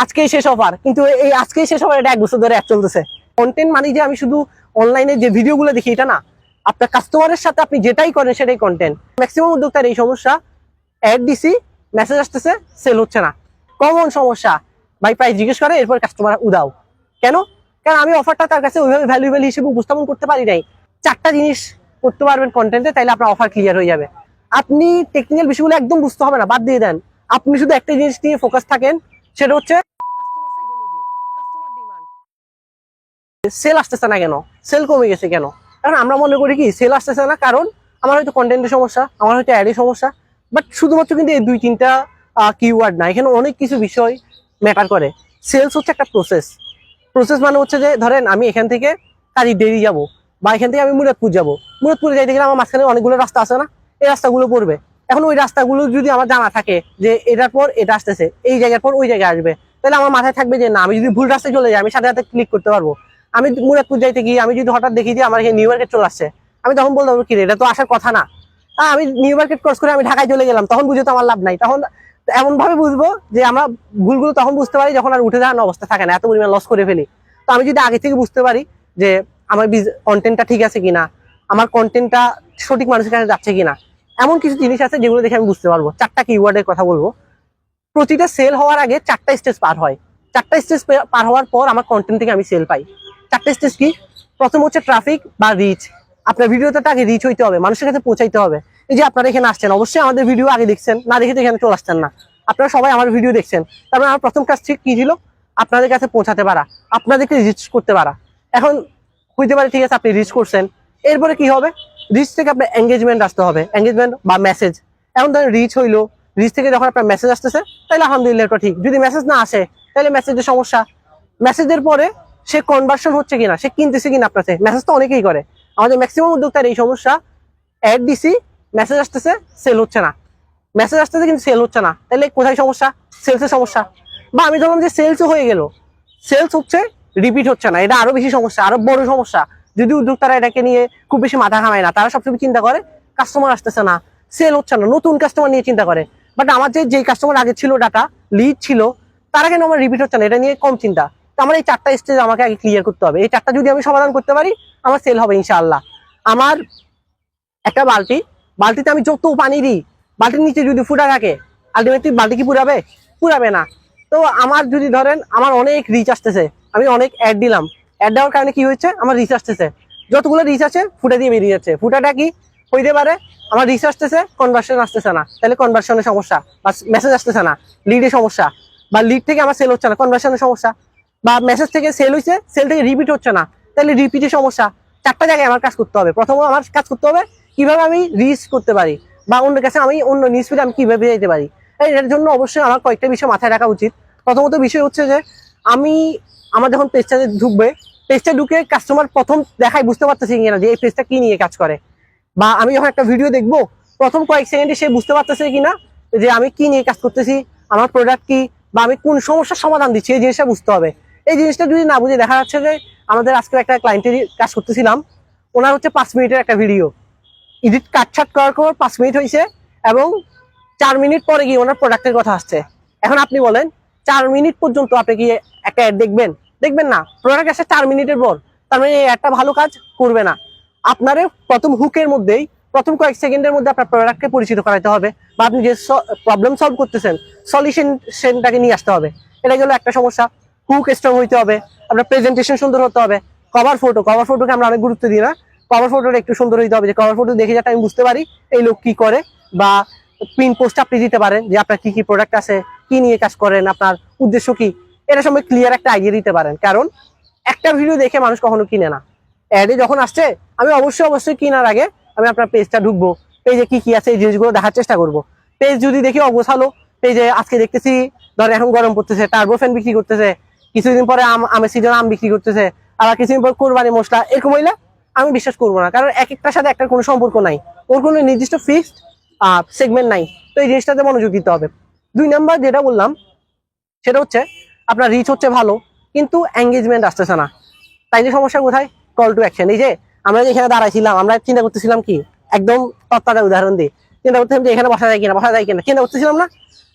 আজকেই শেষ অফার, কিন্তু এই আজকেই শেষ অফার এটা 1 বছর ধরে অ্যাড চলতেছে। কন্টেন্ট মানে যে আমি শুধু অনলাইনে যে ভিডিওগুলো দেখি এটা না, আপনার কাস্টমারের সাথে আপনি যেটাই করেন সেটাই কন্টেন্ট। ম্যাক্সিমাম উদ্যোক্তার এই সমস্যা, অ্যাড দিছি, মেসেজ আসতেছে, সেল হচ্ছে না। কমন সমস্যা, ভাই প্রাইস জিজ্ঞেস করে এরপর কাস্টমার উদাও কেন? কারণ আমি অফারটা তার কাছে ওইভাবে ভ্যালুয়েবল হিসেবে উপস্থাপন করতে পারি নাই। 4টা জিনিস করতে পারবেন কন্টেন্টে, তাইলে আপনার অফার ক্লিয়ার হয়ে যাবে। আপনি টেকনিক্যাল বিষয়গুলো একদম বুঝতে হবে না, বাদ দিয়ে দেন। আপনি শুধু একটা জিনিস নিয়ে ফোকাস থাকেন, সেটা হচ্ছে সেল আসতেছে না কেন, সেল কমে গেছে কেন? কারণ আমরা মনে করি কি সেল আসতেছে না কারণ আমার হয়তো কন্টেন্টের সমস্যা, আমার হয়তো অ্যাডের সমস্যা। বাট শুধুমাত্র কিন্তু এই 2-3টা কিওয়ার্ড না, এখানে অনেক কিছু বিষয় ম্যাটার করে। সেলস হচ্ছে একটা প্রসেস। মানে হচ্ছে যে ধরেন আমি এখান থেকে কাজীরডেইরি যাব, বা এখান থেকে আমি মুরাদপুর যাব। মুরাদপুরে যাইতে গেলে আমার মাঝখানে অনেকগুলো রাস্তা আছে না, এই রাস্তাগুলো পড়বে। এখন ওই রাস্তাগুলো যদি আমার জানা থাকে যে এটার পর এটা আসতেছে, এই জায়গার পর ওই জায়গায় আসবে, তাহলে আমার মাথায় থাকবে যে না, আমি যদি ভুল রাস্তায় চলে যাই আমি সাথে সাথে ক্লিক করতে পারবো। আমি মুরাদপুর যাইতে গিয়ে আমি যদি হঠাৎ দেখি যে আমার এখানে নিউ মার্কেট চলে আসছে, আমি তখন বলতে পারবো কি রে, এটা তো আসার কথা না। আমি নিউ মার্কেট ক্রস করে আমি ঢাকায় চলে গেলাম, তখন বুঝে তো আমার লাভ নাই। তখন এমন ভাবে বুঝবো যে আমরা ভুলগুলো তখন বুঝতে পারি যখন আর উঠে যাওয়ার অবস্থা থাকে না, এত পরিমাণ লস করে ফেলি। তো আমি যদি আগে থেকে বুঝতে পারি যে আমার কন্টেন্টটা ঠিক আছে কিনা, আমার কন্টেন্টটা সঠিক মানুষের কাছে যাচ্ছে কিনা, এমন কিছু জিনিস আছে যেগুলো দেখে আমি বুঝতে পারবো। 4টা কিওয়ার্ডের কথা বলবো। প্রতিটা সেল হওয়ার আগে 4টা স্টেজ পার হয়। 4টা স্টেজ পার হওয়ার পর আমার কন্টেন্ট থেকে আমি সেল পাই। 4টা স্টেজ কি? প্রথম হচ্ছে ট্রাফিক বা রিচ। আপনার ভিডিওটা আগে রিচ হইতে হবে, মানুষের কাছে পৌঁছাইতে হবে। এই যে আপনারা এখানে আসছেন, অবশ্যই আমাদের ভিডিও আগে দেখছেন, না দেখে তো এখানে চলে আসছেন না। আপনারা সবাই আমার ভিডিও দেখছেন, তারপরে আমার প্রথম কাজ ঠিক কি ছিল? আপনাদের কাছে পৌঁছাতে পারা, আপনাদেরকে রিচ করতে পারা। এখন হইতে পারে ঠিক আছে আপনি রিচ করছেন, এরপরে কি হবে? রিচ থেকে আপনার এঙ্গেজমেন্ট আসতে হবে, এঙ্গেজমেন্ট বা মেসেজ। এখন ধরেন রিচ হইলো, রিচ থেকে যখন আপনার মেসেজ আসতেছে তাহলে আলহামদুলিল্লাহ এটা ঠিক। যদি মেসেজ না আসে তাহলে মেসেজের সমস্যা। মেসেজের পরে সে কনভার্সন হচ্ছে কিনা, সে কিনতেছে কিনা আপনার থেকে। মেসেজ তো অনেকেই করে, আমাদের ম্যাক্সিমাম উদ্যোক্তার এই সমস্যা। অ্যাড দিছি, মেসেজ আসতেছে, সেল হচ্ছে না। মেসেজ আসতেছে কিন্তু সেল হচ্ছে না, তাহলে কোথায় সমস্যা? সেলসের সমস্যা। বা আমি ধরলাম যে সেলসও হয়ে গেল, সেলস হচ্ছে, রিপিট হচ্ছে না, এটা আরো বেশি সমস্যা, আরো বড় সমস্যা। যদি উদ্যোক্তারা এটাকে নিয়ে খুব বেশি মাথা ঘামায় না, তারা সবসময় চিন্তা করে কাস্টমার আসতেছে না, সেল হচ্ছে না, নতুন কাস্টমার নিয়ে চিন্তা করে। বাট আমার যে কাস্টমার আগে ছিল, ডাটা লিড ছিল, তারা কেন আমার রিপিট হচ্ছে না, এটা নিয়ে কম চিন্তা। তো আমার এই 4টা স্টেজ আমাকে আগে ক্লিয়ার করতে হবে। এই 4টা যদি আমি সমাধান করতে পারি, আমার সেল হবে ইনশাআল্লাহ। আমার একটা বালতিতে আমি যত পানি দিই, বালতির নিচে যদি ফুটা থাকে, আলটিমেটলি বালতি কি পুরাবে? পুরাবে না। তো আমার যদি ধরেন আমার অনেক রিচ আসতেছে, আমি অনেক অ্যাড দিলাম, অ্যাড দেওয়ার কারণে কি হচ্ছে? আমার রিচ আসতেছে, যতগুলো রিচ আছে ফুটা দিয়ে বেরিয়ে যাচ্ছে। ফুটাটা কি হইতে পারে? আমার রিচ আসতেছে, কনভার্সন আসতেছে না, তাহলে কনভার্সনের সমস্যা। বা মেসেজ আসতেছে না, লিডের সমস্যা। বা লিড থেকে আমার সেল হচ্ছে না, কনভার্সনের সমস্যা। বা মেসেজ থেকে সেল হয়েছে, সেল থেকে রিপিট হচ্ছে না, তাহলে রিপিটের সমস্যা। 4টা জায়গায় আমার কাজ করতে হবে। প্রথমত আমার কাজ করতে হবে কিভাবে আমি রিচ করতে পারি, বা অন্যের কাছে আমি অন্য নিউজ ফিড আমি কিভাবে যেতে পারি। এর জন্য অবশ্যই আমার কয়েকটা বিষয় মাথায় রাখা উচিত। প্রথমত বিষয় হচ্ছে যে আমি আমার যখন পেজটাতে ঢুকবে, পেজটা ঢুকে কাস্টমার প্রথম দেখায় বুঝতে পারতেছি কিনা যে এই পেজটা কি নিয়ে কাজ করে। বা আমি যখন একটা ভিডিও দেখবো, প্রথম কয়েক সেকেন্ডে সে বুঝতে পারতেছে কিনা যে আমি কি নিয়ে কাজ করতেছি, আমার প্রোডাক্ট কি, বা আমি কোন সমস্যার সমাধান দিচ্ছি, এই জিনিসটা বুঝতে হবে। এই জিনিসটা যদি না বুঝে, দেখা যাচ্ছে যে আমাদের আজকে একটা ক্লায়েন্টের কাজ করতেছিলাম, ওনার হচ্ছে 5 মিনিটের একটা ভিডিও, এডিট কাটছাট করার পর 5 মিনিট হয়েছে, এবং 4 মিনিট পরে গিয়ে ওনার প্রোডাক্টের কথা আসছে। এখন আপনি বলেন 4 মিনিট পর্যন্ত আপনি কি একটা অ্যাড দেখবেন? দেখবেন না। প্রোডাক্ট আসে 4 মিনিটের পর, তার মানে এই অ্যাডটা ভালো কাজ করবে না। আপনারে প্রথম হুকের মধ্যেই, প্রথম কয়েক সেকেন্ডের মধ্যে আপনার প্রোডাক্টকে পরিচিত করাতে হবে, বা আপনি যে প্রবলেম সলভ করতেছেন সলিউশনটাকে নিয়ে আসতে হবে। এটা গেল একটা সমস্যা। হুক স্ট্রং হইতে হবে, আপনার প্রেজেন্টেশন সুন্দর হতে হবে। কভার ফটোকে আমরা অনেক গুরুত্ব দিই না। কভার ফটোটা একটু সুন্দর হইতে হবে, যে কভার ফটো দেখে যাতে আমি বুঝতে পারি এই লোক কি করে। বা পিন পোস্ট আপনি দিতে পারেন যে আপনার কি কি প্রোডাক্ট আছে, কি নিয়ে কাজ করেন, আপনার উদ্দেশ্য কি, এটা সময় ক্লিয়ার একটা আইডিয়া দিতে পারেন। কারণ একটা ভিডিও দেখে মানুষ কখনো কিনে না। অ্যাডে যখন আসছে, আমি অবশ্যই কেনার আগে আমি আপনার পেজটা ঢুকবো, পেজে কি কি আছে এই জিনিসগুলো দেখার চেষ্টা করবো। পেজ যদি দেখি অগোছালো, পেজে আজকে দেখতেছি ধর এখন গরম পড়তেছে, টার্বো ফ্যান বিক্রি করতেছে, কিছুদিন পরে আমের সিজন আম বিক্রি করতেছে, আবার কিছুদিন পর কোরবানি মশলা, এরকম হইলে আমি বিশ্বাস করবো না। কারণ এক একটার সাথে একটা কোনো সম্পর্ক নাই, ওর কোনো নির্দিষ্ট ফিক্সড সেগমেন্ট নাই। তো এই জিনিসটাতে মনোযোগ দিতে হবে। 2 নাম্বার যেটা বললাম সেটা হচ্ছে আপনার রিচ হচ্ছে ভালো, কিন্তু এঙ্গেজমেন্ট আসতেছে না। তাইলে সমস্যা কোথায়? Call to action. এই যে আমরা এখানে দাঁড়াইছিলাম, আমরা চিন্তা করতেছিলাম কি, একদম তত্ত্বাটা উদাহরণ দিই, চিন্তা করতেছিলাম যে এখানে বসা যায় কিনা, চিন্তা করতেছিলাম না।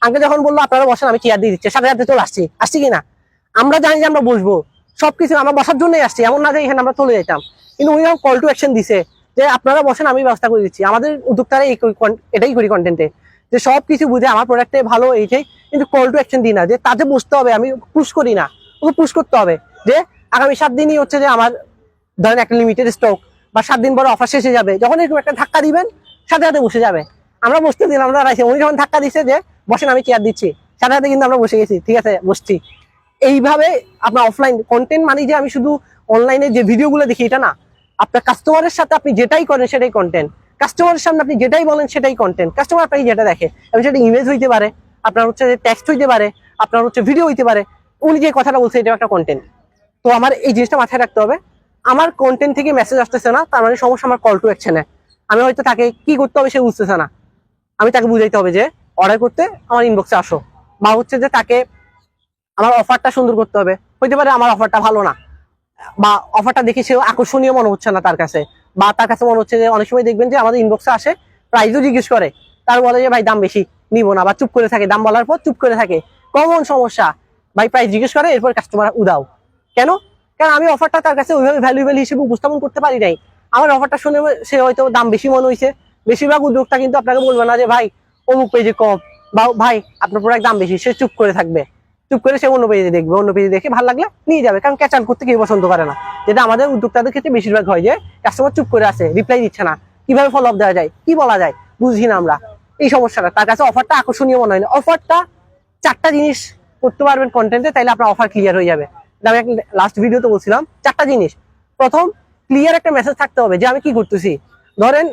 আঙ্কেল যখন বললো আপনারা বসেন আমি চেয়ার দিয়ে দিচ্ছি, সাথে সাথে চলে আসছি কিনা? আমরা জানি যে আমরা বসবো, সবকিছু আমরা বসার জন্যই আসছি, এমন না যে এখানে আমরা চলে যেতাম। কিন্তু উনি যখন কল টু অ্যাকশন দিছে যে আপনারা বসেন আমি ব্যবস্থা করে দিচ্ছি, আমাদের উদ্যোক্তারা এটাই করি কন্টেন্টে, যে সবকিছু বুঝে আমার প্রোডাক্টে ভালো এইটাই, কিন্তু কল টু অ্যাকশন দিই না যে তাতে বসতে হবে, আমি পুশ করি না, ওকে পুশ করতে হবে যে আগামী 7 দিনই হচ্ছে যে আমার ধরেন একটা লিমিটেড স্টক, বা 7 দিন পরে অফার শেষে যাবে, যখন এরকম একটা ধাক্কা দিবেন সাথে সাথে বসে যাবে। আমরা বসতে দিলাম না, উনি যখন ধাক্কা দিচ্ছে যে বসেন আমি চেয়ার দিচ্ছি, সাথে সাথে কিন্তু আমরা বসে গেছি, ঠিক আছে বসছি। এইভাবে আপনার অফলাইন কন্টেন্ট মানে যে আমি শুধু অনলাইনে যে ভিডিওগুলো দেখি এটা না, আপনার কাস্টমারের সাথে আপনি যেটাই করেন সেটাই কন্টেন্ট, কাস্টমারের সামনে আপনি যেটাই বলেন সেটাই কন্টেন্ট, কাস্টমার আপনাকে যেটা দেখে, এবং সেটা ইমেজ হইতে পারে, আপনার হচ্ছে টেক্সট হইতে পারে, আপনার হচ্ছে ভিডিও হইতে পারে, উনি যে কথাটা বলছে এটা একটা কন্টেন্ট। তো আমার এই জিনিসটা মাথায় রাখতে হবে, আমার কন্টেন্ট থেকে মেসেজ আসতেছে না তার মানে সমস্যা আমার কল টু অ্যাকশনে। আমি হয়তো তাকে কি করতে হবে সে বুঝতেছে না, আমি তাকে বুঝাইতে হবে যে অর্ডার করতে আমার ইনবক্সে আসো, বা হচ্ছে যে তাকে আমার অফারটা সুন্দর করতে হবে, হইতে পারে আমার অফারটা ভালো না, বা অফারটা দেখে সেও আকর্ষণীয় মনে হচ্ছে না তার কাছে, বা তার কাছে মনে হচ্ছে যে অনেক সময় দেখবেন যে আমাদের ইনবক্সে আসে প্রাইসও জিজ্ঞেস করে, তার বলে যে ভাই দাম বেশি নিবো না, বা চুপ করে থাকে, দাম বলার পর চুপ করে থাকে, কমন সমস্যা। ভাই প্রাইস জিজ্ঞেস করে এরপর কাস্টমার উদাও কেন? কারণ আমি অফারটা তার কাছে ওইভাবে ভ্যালুয়েবল হিসেবে উপস্থাপন করতে পারি নাই, আমার অফারটা শুনে সে হয়তো দাম বেশি মনে হয়েছে। বেশিরভাগ উদ্যোক্তা কিন্তু আপনাকে বলবে না যে ভাই অমুক পেজে কম, বা ভাই আপনার প্রোডাক্ট দাম বেশি, সে চুপ করে থাকবে, চুপ করে সে অন্য পেজে দেখবে, অন্য পেজে দেখে ভালো লাগলে নিয়ে যাবে, কারণ ক্যাচ আউট করতে কেউ পছন্দ করে না। যেটা আমাদের উদ্যোক্তাদের ক্ষেত্রে বেশিরভাগ হয় যে কাস্টমার চুপ করে আছে, রিপ্লাই দিচ্ছে না, কিভাবে ফলো আপ দেওয়া যায়, কি বলা যায় বুঝি না আমরা, এই সমস্যাটা। তার কাছে অফারটা আকর্ষণীয় মনে হয় না। অফারটা 4টা জিনিস করতে পারবেন কন্টেন্টে, তাইলে আপনার অফার ক্লিয়ার হয়ে যাবে। আমি লাস্ট ভিডিওতে বলছিলাম 4টা জিনিস। প্রথম, ক্লিয়ার একটা মেসেজ থাকতে হবে যে আমি কি করতেছি। ধরেন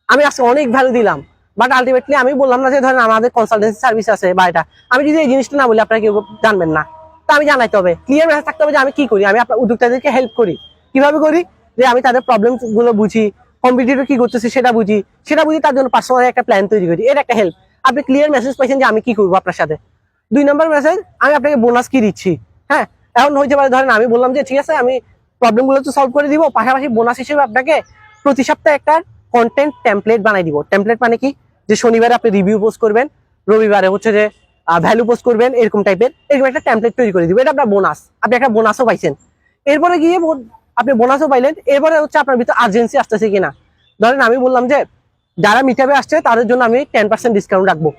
আমি আজকে অনেক ভ্যালু দিলাম, বাট আলটিমেটলি আমি বললাম না যে ধরেন আমাদের কনসালটেন্সি সার্ভিস আছে বা এটা, আমি যদি এই জিনিসটা না বলি আপনারা কেউ জানবেন না, তা আমি জানাইতে হবে, ক্লিয়ার মেসেজ থাকতে হবে যে আমি কি করি, আমি আপনার উদ্যোক্তাদেরকে হেল্প করি। কিভাবে করি? যে আমি তাদের প্রবলেম গুলো বুঝি, কম্পিটিটর কি করতেছে সেটা বুঝি তার জন্য পার্সোনাল একটা প্ল্যান তৈরি করি, এর একটা হেল্প। আপনি ক্লিয়ার মেসেজ পাইছেন যে আমি কি করবো আপনার সাথে। 2 নম্বর মেসেজ, আমি আপনাকে বোনাস কি দিচ্ছি। হ্যাঁ, এখন হইতে পারে ধরেন আমি বললাম যে ঠিক আছে আমি প্রবলেম গুলো তো সলভ করে দিব, পাশাপাশি বোনাস হিসেবে আপনাকে প্রতি সপ্তাহে একটা কন্টেন্ট টেমপ্লেট বানাই দিব। টেমপ্লেট মানে কি? যে শনিবারে আপনি রিভিউ পোস্ট করবেন, রবিবারে হচ্ছে যে ভ্যালু পোস্ট করবেন, এরকম টাইপের এরকম একটা টেমপ্লেট তৈরি করে দিব, এটা আপনার বোনাস। আপনি একটা বোনাসও পাইছেন। এরপরে গিয়ে আপনি বোনাসও পাইলেন, এরপরে হচ্ছে আপনার ভিতরে আর্জেন্সি আসতেছে কিনা। ধরেন আমি বললাম যে যারা মিটাবে আসছে তাদের জন্য আমি 10% ডিসকাউন্ট রাখবো,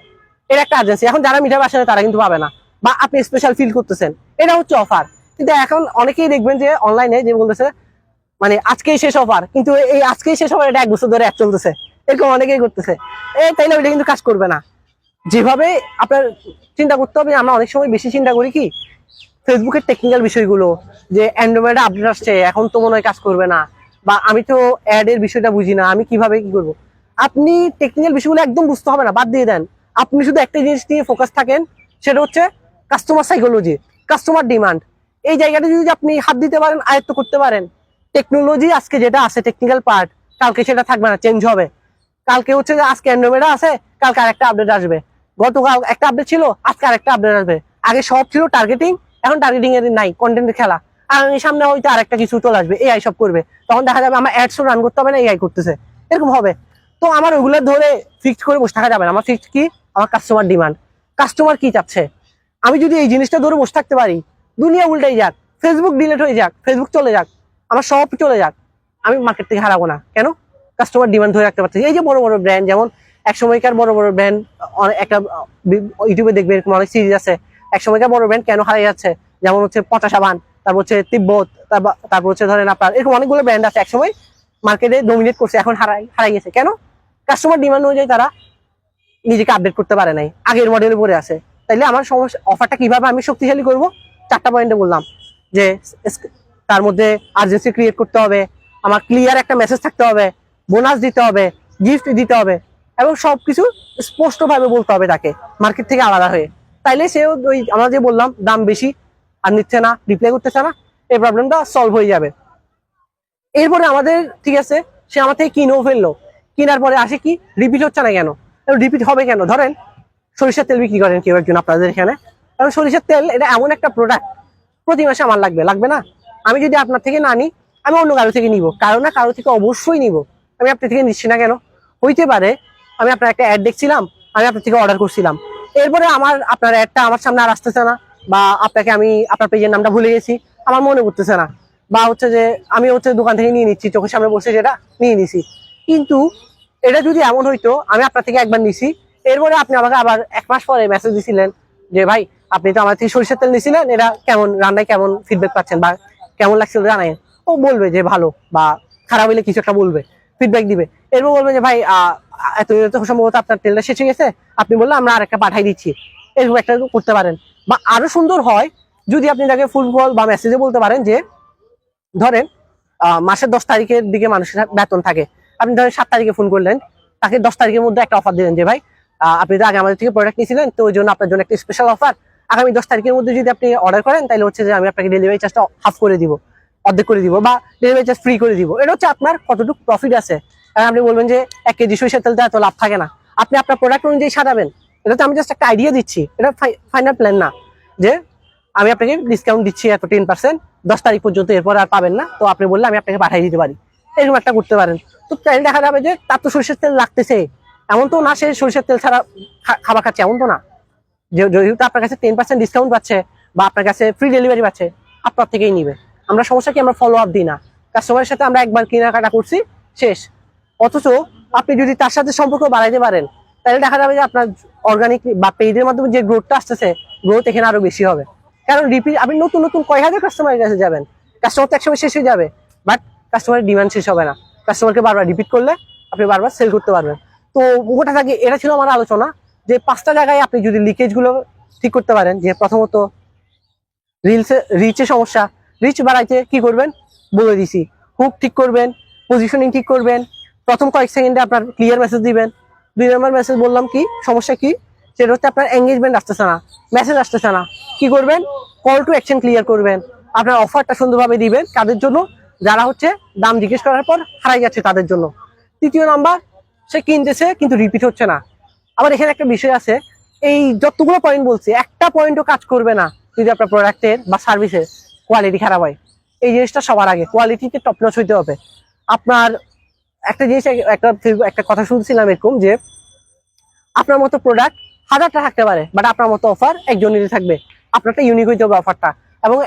এর একটা আর্জেন্সি। এখন যারা মিটাবে আসে না তারা কিন্তু পাবে না, বা আপনি স্পেশাল ফিল করতেছেন, এটা হচ্ছে অফার। কিন্তু এখন অনেকেই দেখবেন যে অনলাইনে যে বলতেছে মানে আজকেই শেষ অফার, কিন্তু এই আজকেই শেষ অফার এটা 1 বছর ধরে অ্যাড চলতেছে, এরকম অনেকেই করতেছে। তাইলে ওইটা কিন্তু কাজ করবে না। যেভাবে আপনার চিন্তা করতে হবে, আমরা অনেক সময় বেশি চিন্তা করি কি ফেসবুকের টেকনিক্যাল বিষয়গুলো, যে অ্যান্ড্রয়েড আপডেট আসছে এখন তো মনে হয় কাজ করবে না, বা আমি তো অ্যাড এর বিষয়টা বুঝি না, আমি কিভাবে কি করবো। আপনি টেকনিক্যাল বিষয়গুলো একদম বুঝতে হবে না, বাদ দিয়ে দেন। আপনি শুধু একটা জিনিস নিয়ে ফোকাস থাকেন, সেটা হচ্ছে কাস্টমার সাইকোলজি, কাস্টমার ডিমান্ড। এই জায়গাটা যদি আপনি হাত দিতে পারেন, আয়ত্ত করতে পারেন, টেকনোলজি আজকে যেটা আছে টেকনিক্যাল পার্ট, কালকে সেটা থাকবে না, চেঞ্জ হবে। কালকে হচ্ছে যে আজকে অ্যান্ড্রয়েড আছে, কালকে আরেকটা আপডেট আসবে। গতকাল একটা আপডেট ছিল, আজকে আরেকটা আপডেট আসবে। আগে সব ছিল টার্গেটিং, এখন টার্গেটিং এর নাই, কন্টেন্টের খেলা। আর সামনে হয়তো আরেকটা কিছু চলে আসবে, এআই সব করবে, তখন দেখা যাবে আমার অ্যাডসও রান করতে হবে না, এআই করতেছে, এরকম হবে। তো আমার ওগুলো ধরে ফিক্সড করে বসে থাকা যাবে না। আমার ফিক্সড কি? আমার কাস্টমার ডিমান্ড, কাস্টমার কি চাচ্ছে। আমি যদি এই জিনিসটা ধরে বসে থাকতে পারি, দুনিয়া উল্টাই যাক, ফেসবুক ডিলিট হয়ে যাক, ফেসবুক চলে যাক, আমার সব চলে যাক, আমি মার্কেট থেকে হারাবো না। কেন? কাস্টমার ডিমান্ড ধরে রাখতে পারছি। এই যে বড় বড় ব্র্যান্ড, যেমন এক সময়কার বড় বড় ব্র্যান্ড, একটা ইউটিউবে দেখবে এরকম অনেক সিরিজ আছে, এক সময়কার বড় ব্র্যান্ড কেন হারিয়ে যাচ্ছে, যেমন হচ্ছে পচা সাবান, তারপর হচ্ছে তিব্বত, তারপর হচ্ছে ধরেন আপনার এরকম অনেকগুলো ব্র্যান্ড আছে একসময় মার্কেটে ডমিনেট করছে, এখন হারাই গেছে। কেন? কাস্টমার ডিমান্ড অনুযায়ী তারা নিজেকে আপডেট করতে পারে নাই, আগের মডেলে পড়ে আছে। তাইলে আমার সমস্যা, অফারটা কিভাবে আমি শক্তিশালী করব? 4টা পয়েন্টে বললাম যে তার মধ্যে আর্জেন্সি ক্রিয়েট করতে হবে, আমার ক্লিয়ার একটা মেসেজ থাকতে হবে, বোনাস দিতে হবে, গিফট দিতে হবে, এবং সবকিছু স্পষ্টভাবে বলতে হবে তাকে, মার্কেট থেকে আলাদা হয়ে। তাইলে সেও ওই আমরা যে বললাম দাম বেশি আর নিচ্ছে না, রিপ্লাই করতেছে না, এই প্রবলেমটা সলভ হয়ে যাবে। এরপরে আমাদের ঠিক আছে, সে আমার থেকে কিনেও ফেললো, কেনার পরে আসে কি রিপিট হচ্ছে না কেন? রিপিট হবে কেন? ধরেন সরিষার তেল বিক্রি করেন কেউ একজন আপনাদের এখানে, কারণ সরিষার তেল এটা এমন একটা প্রোডাক্ট প্রতি মাসে আমার লাগবে না। আমি যদি আপনার থেকে না নিই, আমি অন্য কারো থেকে নিব, কারো না কারো থেকে অবশ্যই নিব। আমি আপনার থেকে নিচ্ছি না কেন? হইতে পারে আমি আপনার একটা অ্যাড দেখছিলাম, আমি আপনার থেকে অর্ডার করছিলাম, এরপরে আপনার অ্যাডটা আমার সামনে আর আসতেছে না, বা আপনাকে আমি আপনার পেজের নামটা ভুলে গেছি, আমার মনে পড়তেছে না, বা হচ্ছে যে আমি হচ্ছে দোকান থেকে নিয়ে নিচ্ছি, চোখের সামনে বসে যেটা নিয়ে নিছি। কিন্তু এটা যদি এমন হইতো আমি আপনার থেকে একবার নিছি, এরপরে আপনি আমাকে আবার 1 মাস পরে মেসেজ দিছিলেন যে ভাই আপনি তো আমার থেকে সরিষার তেল নিছিলেন, এটা কেমন রান্নায় কেমন ফিডব্যাক পাচ্ছেন বা কেমন লাগছিল জানাই, ও বলবে যে ভালো বা খারাপ হলে কিছু একটা বলবে, ফিডব্যাক দিবে। এরপর বলবে যে ভাই এত সম্ভবত আপনার তেলটা শেষ হয়ে গেছে, আপনি বললে আমরা আরেকটা পাঠাই দিচ্ছি, এরকম একটা করতে পারেন। বা আরো সুন্দর হয় যদি আপনি তাকে ফুল কল বা মেসেজে বলতে পারেন যে ধরেন মাসের 10 তারিখের দিকে মানুষের বেতন থাকে, আপনি ধরেন 7 তারিখে ফোন করলেন, তাকে 10 তারিখের মধ্যে একটা অফার দিলেন যে ভাই আপনি তো আগে আমাদের থেকে প্রোডাক্ট নিয়েছিলেন, তো ওই জন্য আপনার জন্য একটা স্পেশাল অফার, আগামী 10 তারিখের মধ্যে যদি আপনি অর্ডার করেন তাহলে হচ্ছে যে আমি আপনাকে ডেলিভারি চার্জটা হাফ করে দিব, অর্ধেক করে দিব, বা ডেলিভারি চার্জ ফ্রি করে দিব। এটা হচ্ছে আপনার কতটুকু প্রফিট আছে। আর আপনি বলবেন যে 1 কেজি সরিষার তেলতে এত লাভ থাকে না, আপনি আপনার প্রোডাক্ট অনুযায়ী সাজাবেন। এটা তো আমি জাস্ট একটা আইডিয়া দিচ্ছি, এটা ফাইনাল প্ল্যান না যে আমি আপনাকে ডিসকাউন্ট দিচ্ছি এত 10% 10 তারিখ পর্যন্ত, এরপর আর পাবেন না, তো আপনি বললে আমি আপনাকে পাঠিয়ে দিতে পারি, এরকম একটা করতে পারেন। তো তাহলে দেখা যাবে যে তার তো সরিষার তেল লাগতেছে, এমন তো না সে সরিষার তেল ছাড়া খাবার খাচ্ছে, এমন তো না। যেহেতু আপনার কাছে 10% ডিসকাউন্ট পাচ্ছে বা আপনার কাছে ফ্রি ডেলিভারি পাচ্ছে, আপনার থেকেই নিবে। আমরা সমস্যা কি আমরা ফলো আপ দিই না, কাস্টমারের সাথে আমরা একবার কেনাকাটা করছি শেষ। অথচ আপনি যদি তার সাথে সম্পর্ক বাড়াইতে পারেন তাহলে দেখা যাবে যে আপনার অর্গানিক বা পেজের মাধ্যমে যে গ্রোথটা আসতেছে, গ্রোথ এখানে আরো বেশি হবে। কারণ রিপিট আপনি নতুন নতুন কয় হাজার কাস্টমারের কাছে যাবেন, কাস্টমার তো একসময় শেষ হয়ে যাবে, বাট কাস্টমারের ডিমান্ড শেষ হবে না। কাস্টমারকে বারবার রিপিট করলে আপনি বারবার সেল করতে পারবেন। তো ওটা থাকে, এটা ছিল আমার আলোচনা যে 5টা জায়গায় আপনি যদি লিকেজ গুলো ঠিক করতে পারেন। যে প্রথমত রিচে সমস্যা, রিচ বাড়াইতে কি করবেন বলে দিছি, হুক ঠিক করবেন, পজিশনিং ঠিক করবেন, প্রথম কয়েক সেকেন্ডে আপনার ক্লিয়ার মেসেজ দিবেন। 2 নম্বর মেসেজ বললাম কি সমস্যা কি, সেটা হচ্ছে আপনার এঙ্গেজমেন্ট আসতেছে না, মেসেজ আসতেছে না, কি করবেন কল টু অ্যাকশন ক্লিয়ার করবেন, আপনার অফারটা সুন্দরভাবে দিবেন কাদের জন্য, যারা হচ্ছে দাম জিজ্ঞেস করার পর হারাই যাচ্ছে তাদের জন্য। 3য় নাম্বার, সে কিনতেছে কিন্তু রিপিট হচ্ছে না। আবার এখানে একটা বিষয় আছে, এই যতগুলো পয়েন্ট বলছি একটা পয়েন্টও কাজ করবে না যদি আপনার প্রোডাক্টের বা সার্ভিসের কোয়ালিটি খারাপ হয়। এই জিনিসটা সবার আগে কোয়ালিটিতে টপ নচ হইতে হবে। আপনার একটা জিনিস একটা কথা শুনছিলাম এরকম যে আপনার মতো প্রোডাক্ট 1000টা থাকতে পারে, বাট আপনার মতো অফার একজনেরই থাকবে। আপনারটা ইউনিক হইতে হবে অফারটা, এবং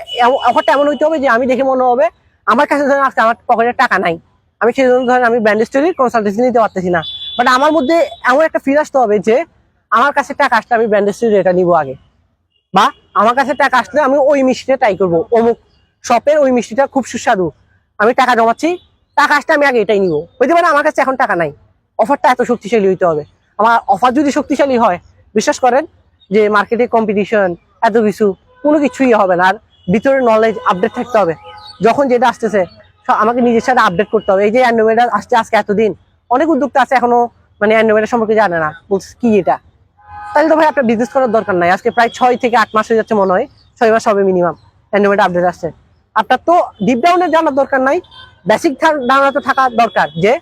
অফারটা এমন হইতে হবে যে আমি দেখে মনে হবে আমার কাছে ধরেন আজকে আমার পকেটে টাকা নাই, আমি সেই জন্য ধরেন আমি ব্র্যান্ড স্টোরির কনসালটেন্সি নিতে পারতেছি না, বাট আমার মধ্যে এমন একটা ফিল আসতে হবে যে আমার কাছে টাকা আসলে আমি ব্র্যান্ড স্টোরি এটা নিবো আগে, বা আমার কাছে টাকা আসলে আমি ওই মিষ্টিটা ট্রাই করবো, অমুক শপের ওই মিষ্টিটা খুব সুস্বাদু, আমি টাকা জমাচ্ছি, টাকা আসলে আমি আগে এটাই নিবো। হইতে পারে আমার কাছে এখন টাকা নাই, অফারটা এত শক্তিশালী হইতে হবে। আমার অফার যদি শক্তিশালী হয়, বিশ্বাস করেন যে মার্কেটে কম্পিটিশন এত কিছু কোনো কিছুই হবে না। আর ভিতরে নলেজ আপডেট থাকতে হবে, যখন যেটা আসতেছে আমাকে নিজের সাথে আপডেট করতে হবে। এই যে অ্যান্ড্রয়েড আসছে আজকে এতদিন, অনেক উদ্যোক্তা আছে এখনো মানে অ্যান্ড্রয়েড সম্পর্কে জানে না, বলছে কি এটা, তাহলে তো ভাই আপনার বিজনেস করার দরকার নাই। আজকে প্রায় 6 থেকে 8 মাস হয়ে যাচ্ছে মনে হয়, 6 মাস হবে মিনিমাম অ্যান্ড্রয়েড আপডেট আসছে। আপনার তো ডিপ ডাউনে জানার দরকার নাই, বেসিক ধারণা তো থাকা দরকার যে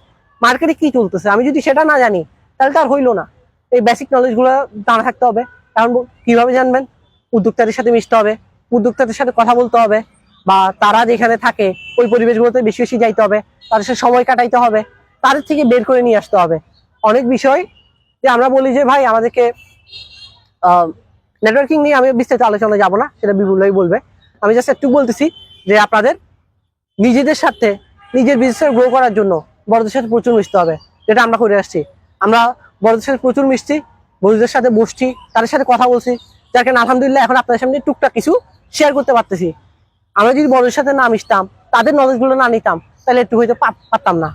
মার্কেটে কি চলতেছে। আমি যদি সেটা না জানি তাহলে তো আর হইলো না। এই বেসিক নলেজ গুলো জানা থাকতে হবে। কারণ কিভাবে জানবেন, উদ্যোক্তাদের সাথে মিশতে হবে, উদ্যোক্তাদের সাথে কথা বলতে হবে, বা তারা যেখানে থাকে ওই পরিবেশগুলোতে বেশি বেশি যাইতে হবে, তাদের সাথে সময় কাটাইতে হবে, তাদের থেকে বের করে নিয়ে আসতে হবে। অনেক বিষয় যে আমরা বলি যে ভাই আমাদেরকে নেটওয়ার্কিং নিয়ে আমি বিস্তারিত আলোচনা যাব না, সেটা বিপুলই বলবে। আমি জাস্ট একটু বলতেছি যে আপনাদের নিজেদের সাথে নিজের বিজনেস গ্রো করার জন্য বড়দের সাথে প্রচুর মিশতে হবে, যেটা আমরা করে আসছি। আমরা বড়দের সাথে প্রচুর মিশছি, বড়দের সাথে বসছি, তাদের সাথে কথা বলছি, যার কারণে আলহামদুলিল্লাহ এখন আপনাদের সামনে টুকটাক কিছু শেয়ার করতে পারতেছি। আমরা যদি বড়দের সাথে না মিশতাম, তাদের নলেজ গুলো না নিতাম, তাহলে একটু হয়তো পারতাম না।